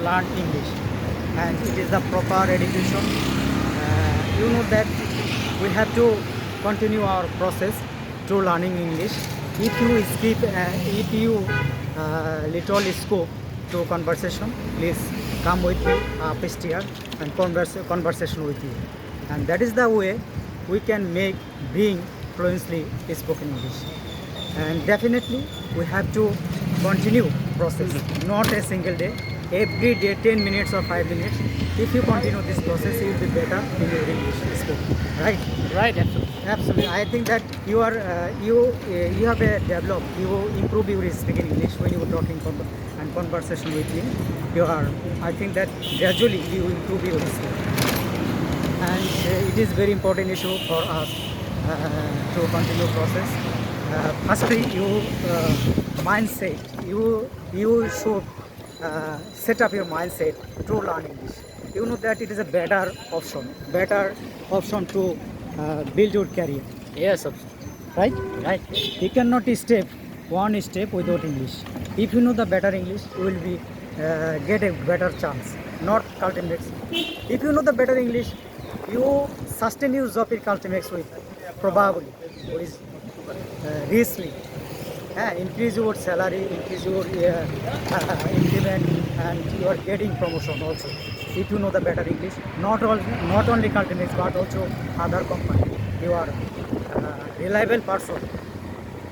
learn English, and it is the proper education. You know that we have to continue our process to learning English. If you skip, if you little scope to conversation, please come with me upstairs and conversation with you. And that is the way we can bring fluently spoken English. And definitely we have to continue process, not a single day. Every day 10 minutes or 5 minutes. If you continue this process, you will be better in your English spoken. Right? Right, absolutely. Absolutely. I think that you have a develop, you improve your speaking English when you are talking and conversation with me. I think that gradually you improve your speaking. And it is very important issue for us to continue process. Firstly, mindset. You should set up your mindset to learn English. You know that it is a better option to build your career. Yes, absolutely. Right? Right. You cannot step one step without English. If you know the better English, you will be get a better chance, not cultimates. If you know the better English, you sustain your job in cultimates with probably or is richly. Increase your salary, increase your increment, and you are getting promotion also. If you know the better English, not only cultimates but also other company. You are reliable person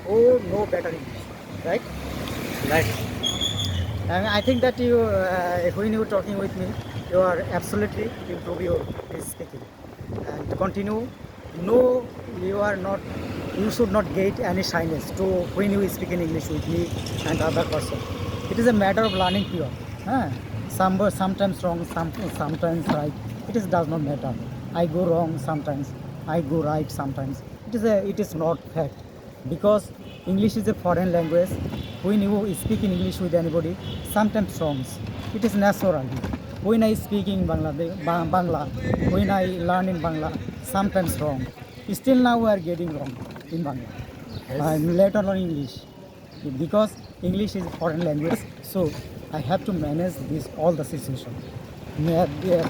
who know better English, right? Right. And I think that when you are talking with me, you are absolutely improve your speaking and continue. No, you should not get any shyness to when you speak in English with me and other person. It is a matter of learning pure. Sometimes wrong, sometimes right. Does not matter. I go wrong sometimes. I go right sometimes. It is not fact because English is a foreign language. When you speak in English with anybody, sometimes wrongs. It is natural. When I speak in Bangla, when I learn in Bangla, sometimes wrong. Still now we are getting wrong in Bangla. Yes. And later on English. Because English is a foreign language, so I have to manage all the situation.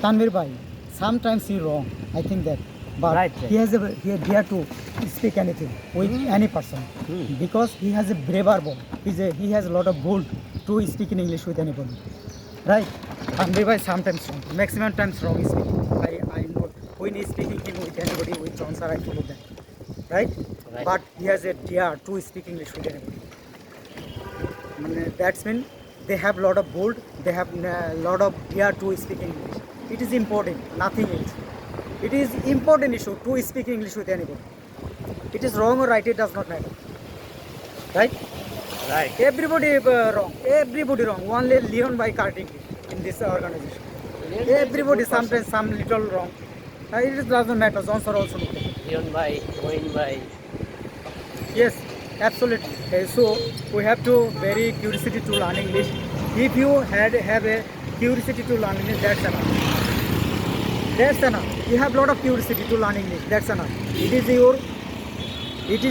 Tanvir Bhai, sometimes he wrong. I think that. But Right. he dare to speak anything with any person because he has a braver bone. He has a lot of bold to speak in English with anybody. Right? Tanvir Bhai sometimes wrong. Maximum times wrong is speaking. I know when he is speaking with anybody with answer, I follow that. Right? Right. But he has a dare to speak English with anybody. That's mean they have lot of bold, they have lot of dare to speak English. It is important, nothing else. It is important issue to speak English with anybody. It is wrong or right, it does not matter. Right? Right. Everybody wrong. Everybody wrong. Only Leon by Karting in this organization. Everybody sometimes some little wrong. It doesn't matter. Answer also not there. Leon by, going by. Yes, absolutely. So we have to very curiosity to learn English. If you have a curiosity to learn English, that's enough. That's enough. You have lot of curiosity to learn English. That's enough. It is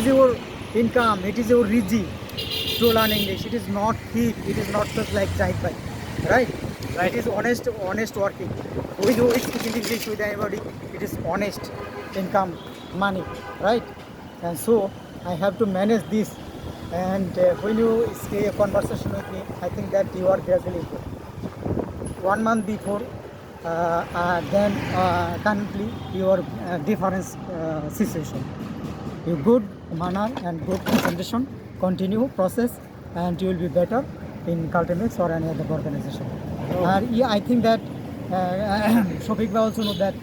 your income. It is your reason to learn English. It is not thief. It is not just like child by. Right? Right. It is honest working. When you speak English with anybody, it is honest income, money. Right? And so I have to manage this. And when you stay a conversation with me, I think that you are gradually good. 1 month before, then currently your different situation. You good manner and good concentration, continue process, and you will be better in Cultimax or any other organization. Yeah, I think that Shofik Bhai also know that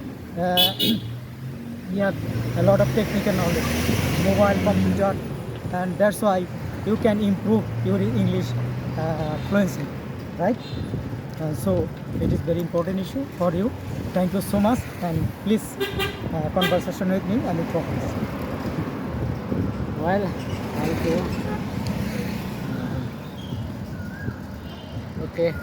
you have a lot of technical knowledge, mobile, computer, and that's why you can improve your English fluency, right? So it is very important issue for you. Thank you so much, and please conversation with me and it focus. Well, thank you. Okay.